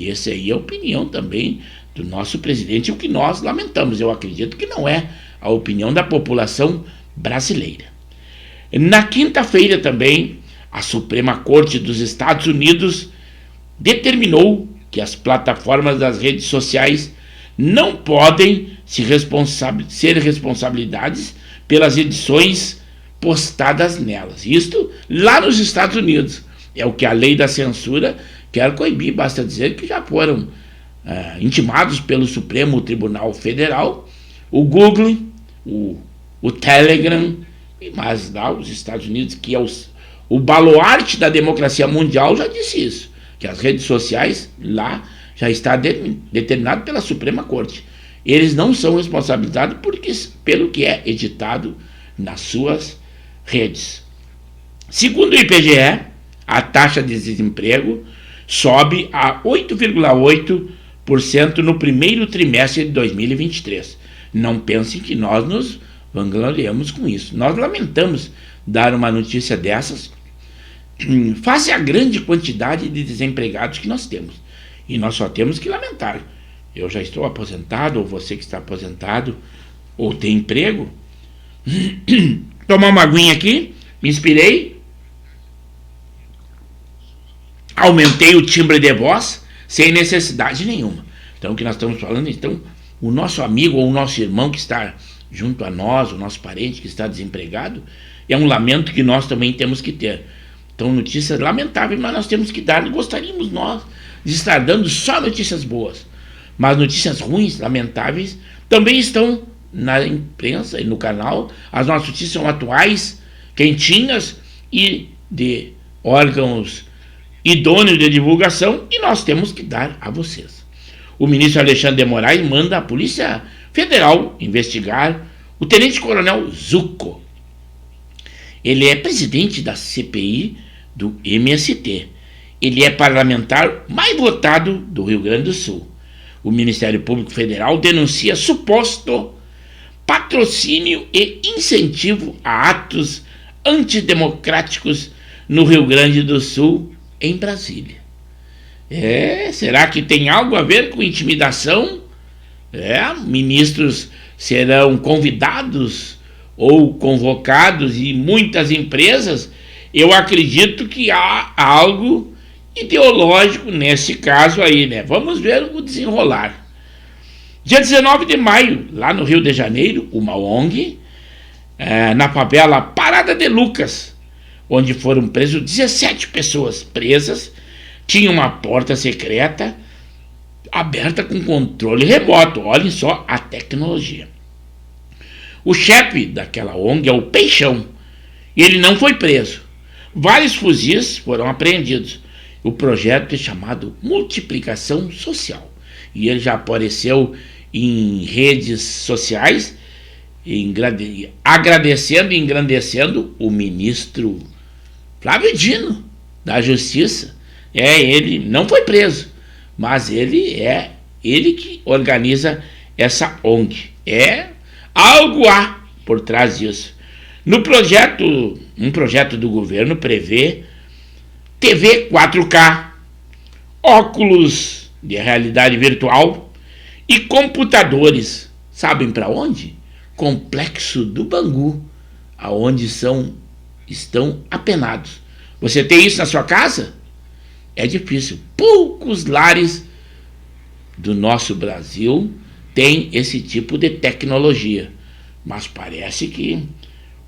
essa aí é a opinião também do nosso presidente, o que nós lamentamos. Eu acredito que não é a opinião da população brasileira. Na quinta-feira também, a Suprema Corte dos Estados Unidos determinou que as plataformas das redes sociais não podem ser responsabilidades pelas edições postadas nelas. Isto lá nos Estados Unidos. É o que a lei da censura quer coibir. Basta dizer que já foram intimados pelo Supremo Tribunal Federal o Google, o Telegram, mas lá os Estados Unidos, que é o baluarte da democracia mundial, já disse isso, que as redes sociais lá já está determinado pela Suprema Corte. Eles não são responsabilizados pelo que é editado nas suas redes. Segundo o IBGE, a taxa de desemprego sobe a 8,8% no primeiro trimestre de 2023. Não pensem que nós nos vangloriamos com isso. Nós lamentamos dar uma notícia dessas face à grande quantidade de desempregados que nós temos. E nós só temos que lamentar. Eu já estou aposentado, ou você que está aposentado, ou tem emprego. Tomar uma aguinha aqui, me inspirei, aumentei o timbre de voz sem necessidade nenhuma. Então, o que nós estamos falando, então, o nosso amigo ou o nosso irmão que está junto a nós, o nosso parente que está desempregado, é um lamento que nós também temos que ter. Então, notícias lamentáveis, mas nós temos que dar. Gostaríamos nós de estar dando só notícias boas, mas notícias ruins, lamentáveis, também estão na imprensa e no canal. As nossas notícias são atuais, quentinhas e de órgãos idôneos de divulgação, e nós temos que dar a vocês. O ministro Alexandre de Moraes manda a Polícia Federal investigar o tenente-coronel Zucco. Ele é presidente da CPI do MST. Ele é parlamentar mais votado do Rio Grande do Sul. O Ministério Público Federal denuncia suposto patrocínio e incentivo a atos antidemocráticos no Rio Grande do Sul, em Brasília. Será que tem algo a ver com intimidação? Ministros serão convidados ou convocados e muitas empresas. Eu acredito que há algo ideológico nesse caso aí, né? Vamos ver o desenrolar. Dia 19 de maio, lá no Rio de Janeiro, uma ONG, na favela Parada de Lucas, onde foram presos 17 pessoas presas, tinha uma porta secreta aberta com controle remoto. Olhem só a tecnologia. O chefe daquela ONG é o Peixão, e ele não foi preso. Vários fuzis foram apreendidos. O projeto é chamado Multiplicação Social, e ele já apareceu em redes sociais agradecendo e engrandecendo o ministro Flávio Dino, da Justiça. Ele não foi preso, mas ele que organiza essa ONG. Algo há por trás disso. Um projeto do governo prevê TV 4K, óculos de realidade virtual e computadores. Sabem para onde? Complexo do Bangu, aonde estão apenados Você tem isso na sua casa? É difícil. Poucos lares do nosso Brasil têm esse tipo de tecnologia. Mas parece que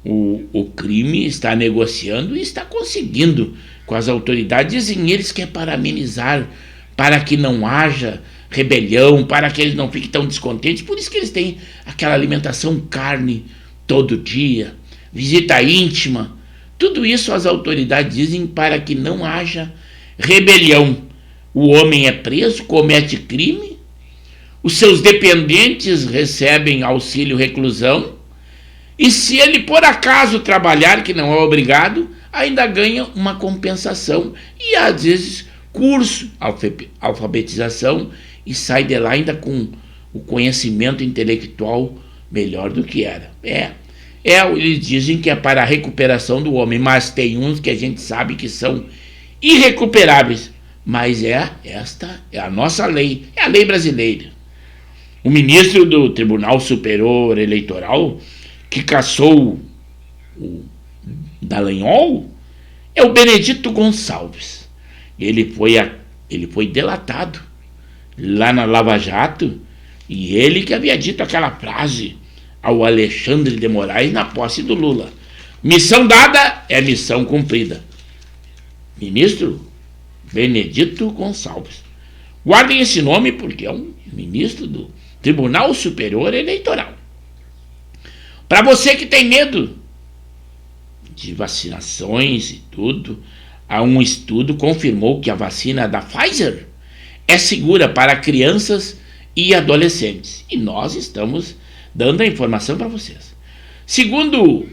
o crime está negociando e está conseguindo com as autoridades. Dizem eles que é para amenizar, para que não haja rebelião, para que eles não fiquem tão descontentes. Por isso que eles têm aquela alimentação carne todo dia, visita íntima. Tudo isso as autoridades dizem para que não haja rebelião. O homem é preso, comete crime, os seus dependentes recebem auxílio reclusão, e se ele por acaso trabalhar, que não é obrigado, ainda ganha uma compensação e às vezes curso, alfabetização, e sai de lá ainda com o conhecimento intelectual melhor do que era. Eles dizem que é para a recuperação do homem, mas tem uns que a gente sabe que são irrecuperáveis. Mas esta é a nossa lei, é a lei brasileira. O ministro do Tribunal Superior Eleitoral, que cassou o Dallagnol, é o Benedito Gonçalves. Ele foi delatado lá na Lava Jato, e ele que havia dito aquela frase ao Alexandre de Moraes na posse do Lula: missão dada é missão cumprida. Ministro Benedito Gonçalves. Guardem esse nome porque é um ministro do Tribunal Superior Eleitoral. Para você que tem medo de vacinações e tudo, um estudo confirmou que a vacina da Pfizer é segura para crianças e adolescentes. E nós estamos dando a informação para vocês. Segundo o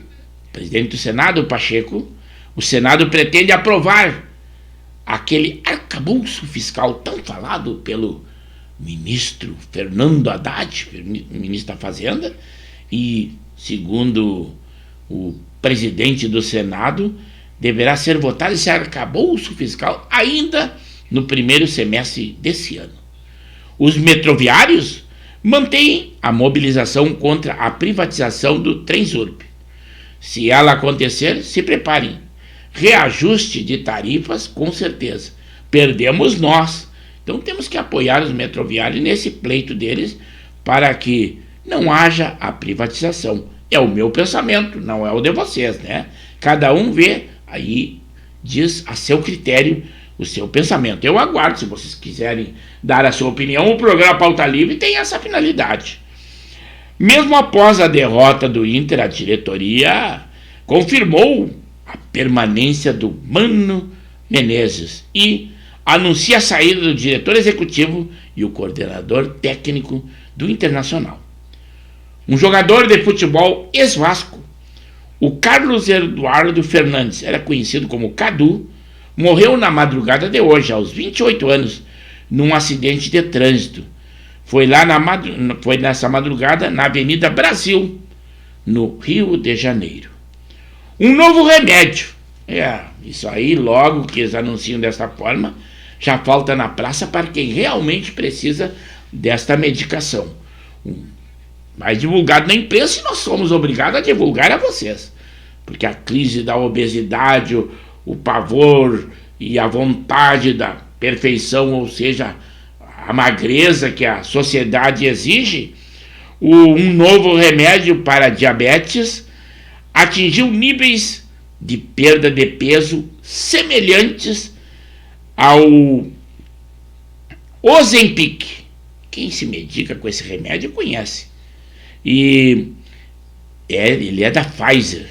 presidente do Senado, Pacheco, o Senado pretende aprovar aquele arcabouço fiscal tão falado pelo ministro Fernando Haddad, ministro da Fazenda, e, segundo o presidente do Senado, deverá ser votado esse arcabouço fiscal ainda no primeiro semestre desse ano. Os metroviários mantêm a mobilização contra a privatização do Transurb. Se ela acontecer, se preparem. Reajuste de tarifas, com certeza. Perdemos nós. Então temos que apoiar os metroviários nesse pleito deles para que não haja a privatização. É o meu pensamento, não é o de vocês, né? Cada um vê, aí diz a seu critério o seu pensamento. Eu aguardo, se vocês quiserem dar a sua opinião. O programa Pauta Livre tem essa finalidade. Mesmo após a derrota do Inter, a diretoria confirmou a permanência do Mano Menezes e anuncia a saída do diretor executivo e o coordenador técnico do Internacional. Um jogador de futebol ex-Vasco, o Carlos Eduardo Fernandes, era conhecido como Cadu, morreu na madrugada de hoje, aos 28 anos, num acidente de trânsito. Foi nessa madrugada na Avenida Brasil, no Rio de Janeiro. Um novo remédio. Isso aí, logo que eles anunciam dessa forma, já falta na praça para quem realmente precisa desta medicação. Vai divulgado na imprensa e nós somos obrigados a divulgar a vocês. Porque a crise da obesidade, o pavor e a vontade da perfeição, ou seja, a magreza que a sociedade exige, um novo remédio para diabetes atingiu níveis de perda de peso semelhantes ao Ozempic. Quem se medica com esse remédio conhece. E ele é da Pfizer.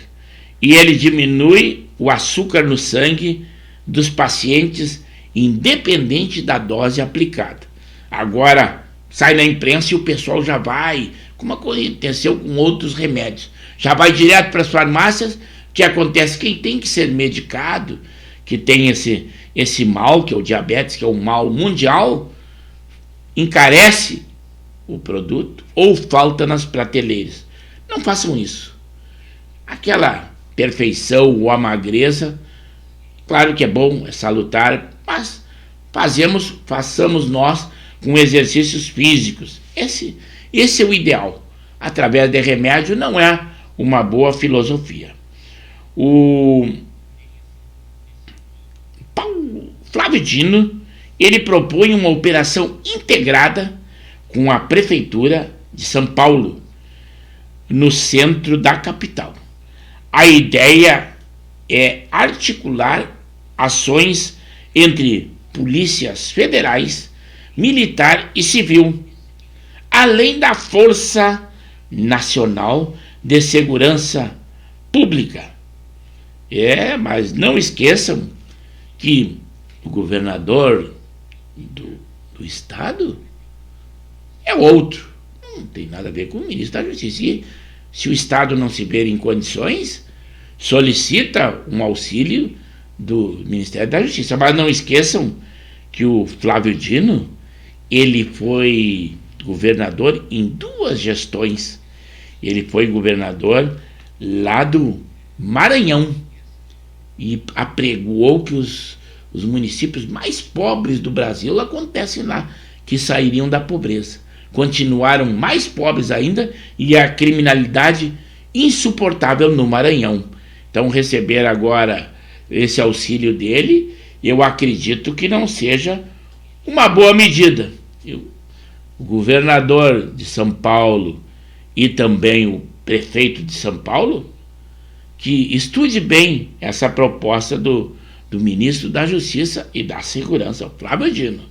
E ele diminui o açúcar no sangue dos pacientes, independente da dose aplicada. Agora sai na imprensa e o pessoal já vai, como aconteceu com outros remédios, já vai direto para as farmácias. O que acontece? Quem tem que ser medicado, que tem esse mal, que é o diabetes, que é um mal mundial, encarece o produto ou falta nas prateleiras. Não façam isso. Aquela perfeição ou a magreza, claro que é bom, é salutar, mas façamos nós com exercícios físicos. Esse é o ideal. Através de remédio não é uma boa filosofia. Flávio Dino, ele propõe uma operação integrada com a Prefeitura de São Paulo, no centro da capital. A ideia é articular ações entre polícias federais, militar e civil, além da Força Nacional de Segurança Pública. Mas não esqueçam que o governador do estado é outro. Não tem nada a ver com o ministro da Justiça. E se o estado não se ver em condições, solicita um auxílio do Ministério da Justiça. Mas não esqueçam que o Flávio Dino, ele foi governador em 2 gestões. Ele foi governador lá do Maranhão e apregoou que os municípios mais pobres do Brasil acontecem lá, que sairiam da pobreza. Continuaram mais pobres ainda e a criminalidade insuportável no Maranhão. Então, receber agora esse auxílio dele, eu acredito que não seja uma boa medida. O governador de São Paulo e também o prefeito de São Paulo, que estude bem essa proposta do ministro da Justiça e da Segurança, Flávio Dino.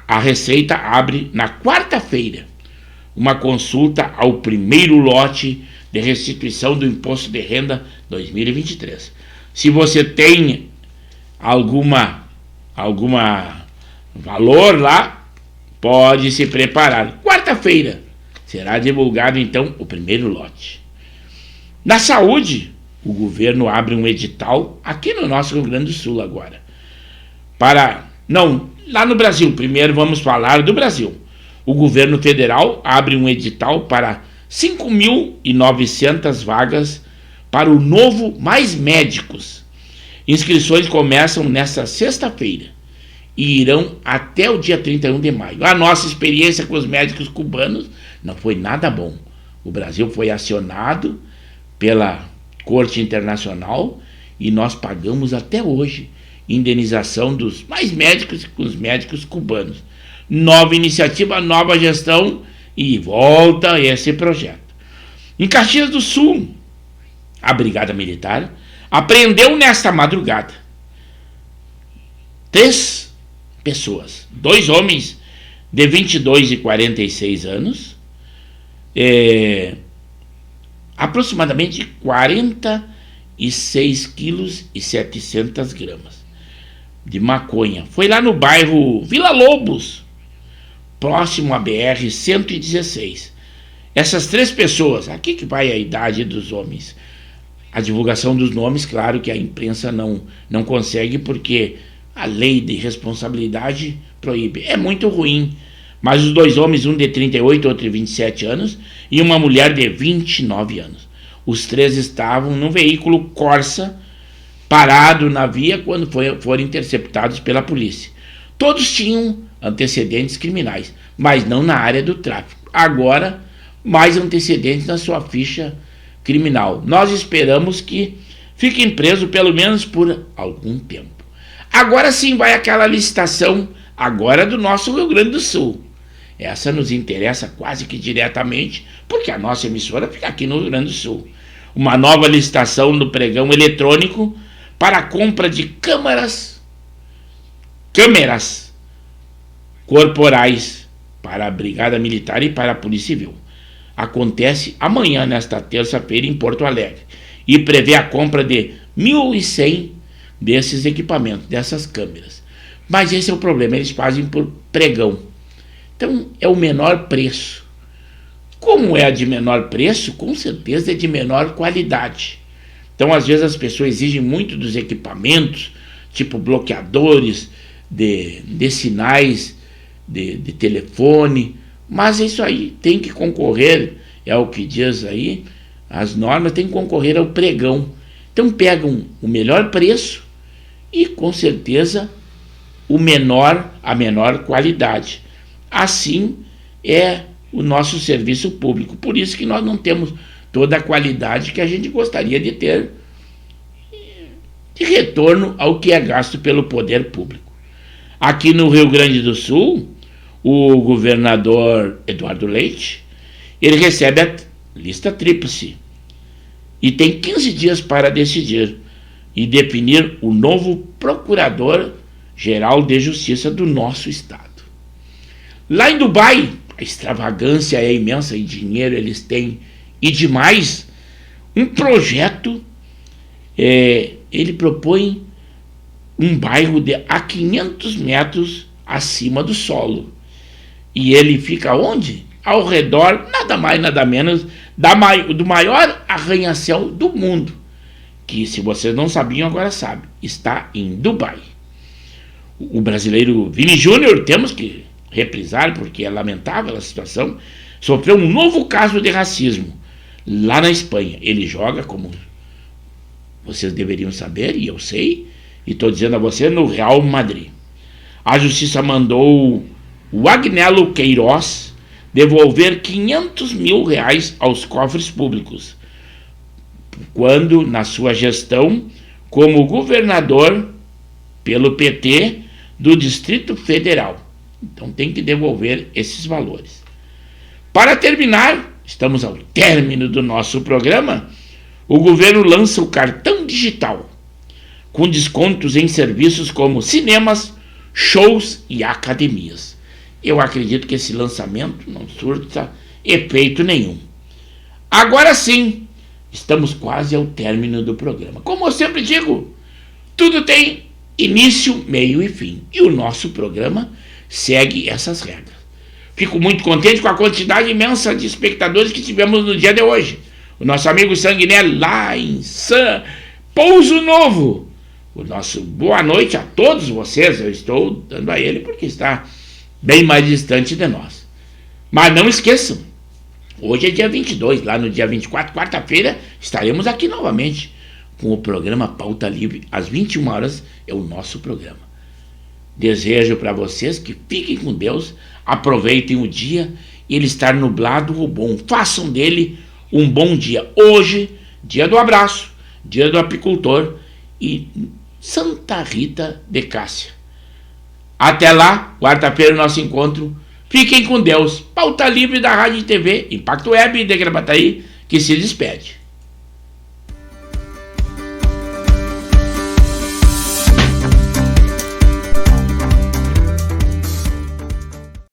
A Receita abre na quarta-feira uma consulta ao primeiro lote de restituição do Imposto de Renda 2023. Se você tem alguma valor lá, pode se preparar. Quarta-feira será divulgado então o primeiro lote. Na saúde, o governo abre um edital aqui no nosso Rio Grande do Sul agora. Lá no Brasil, primeiro vamos falar do Brasil. O governo federal abre um edital para 5.900 vagas para o novo Mais Médicos. Inscrições começam nesta sexta-feira e irão até o dia 31 de maio. A nossa experiência com os médicos cubanos não foi nada bom. O Brasil foi acionado pela Corte Internacional e nós pagamos até hoje indenização dos mais médicos com os médicos cubanos. Nova iniciativa, nova gestão e volta esse projeto. Em Caxias do Sul, a Brigada Militar apreendeu nesta madrugada 3 pessoas, 2 homens de 22 e 46 anos, aproximadamente 46 quilos e 700 gramas de maconha. Foi lá no bairro Vila Lobos, próximo à BR-116. Essas 3 pessoas, aqui que vai a idade dos homens. A divulgação dos nomes, claro que a imprensa não consegue, porque a lei de responsabilidade proíbe. É muito ruim. Mas os 2 homens, um de 38, outro de 27 anos, e uma mulher de 29 anos. Os 3 estavam num veículo Corsa, parado na via quando foram interceptados pela polícia. Todos tinham antecedentes criminais, mas não na área do tráfico. Agora, mais antecedentes na sua ficha criminal. Nós esperamos que fiquem presos pelo menos por algum tempo. Agora sim vai aquela licitação agora do nosso Rio Grande do Sul. Essa nos interessa quase que diretamente, porque a nossa emissora fica aqui no Rio Grande do Sul. Uma nova licitação do pregão eletrônico para a compra de câmeras corporais para a Brigada Militar e para a Polícia Civil. Acontece amanhã, nesta terça-feira, em Porto Alegre, e prevê a compra de 1.100 desses equipamentos, dessas câmeras. Mas esse é o problema, eles fazem por pregão. Então, é o menor preço. Como é de menor preço, com certeza é de menor qualidade. Então, às vezes, as pessoas exigem muito dos equipamentos, tipo bloqueadores de sinais de telefone, mas isso aí tem que concorrer, é o que diz aí, as normas tem que concorrer ao pregão. Então, pegam o melhor preço e, com certeza, a menor qualidade. Assim é o nosso serviço público. Por isso que nós não temos toda a qualidade que a gente gostaria de ter de retorno ao que é gasto pelo poder público. Aqui no Rio Grande do Sul, o governador Eduardo Leite, ele recebe a lista tríplice e tem 15 dias para decidir e definir o novo procurador-geral de justiça do nosso estado. Lá em Dubai, a extravagância é imensa e dinheiro eles têm e demais. Um projeto, ele propõe um bairro a 500 metros acima do solo. E ele fica onde? Ao redor, nada mais, nada menos, do maior arranha-céu do mundo, que, se vocês não sabiam, agora sabem, está em Dubai. O brasileiro Vini Júnior, temos que reprisar, porque é lamentável a situação, sofreu um novo caso de racismo lá na Espanha. Ele joga, como vocês deveriam saber, e eu sei, e estou dizendo a você, no Real Madrid. A justiça mandou o Agnello Queiroz devolver 500 mil reais aos cofres públicos, quando, na sua gestão, como governador pelo PT do Distrito Federal. Então tem que devolver esses valores. Para terminar, estamos ao término do nosso programa, o governo lança o cartão digital, com descontos em serviços como cinemas, shows e academias. Eu acredito que esse lançamento não surta efeito nenhum. Agora sim, estamos quase ao término do programa. Como eu sempre digo, tudo tem início, meio e fim. E o nosso programa segue essas regras. Fico muito contente com a quantidade imensa de espectadores que tivemos no dia de hoje. O nosso amigo Sanguiné lá em Pouso Novo. O nosso boa noite a todos vocês. Eu estou dando a ele porque está bem mais distante de nós. Mas não esqueçam, hoje é dia 22, lá no dia 24, quarta-feira, estaremos aqui novamente com o programa Pauta Livre. Às 21 horas é o nosso programa. Desejo para vocês que fiquem com Deus, aproveitem o dia, ele estar nublado ou bom. Façam dele um bom dia. Hoje, dia do abraço, dia do apicultor e Santa Rita de Cássia. Até lá, quarta-feira, o nosso encontro. Fiquem com Deus. Pauta Livre da Rádio e TV, Impacto Web de Gravataí, que se despede.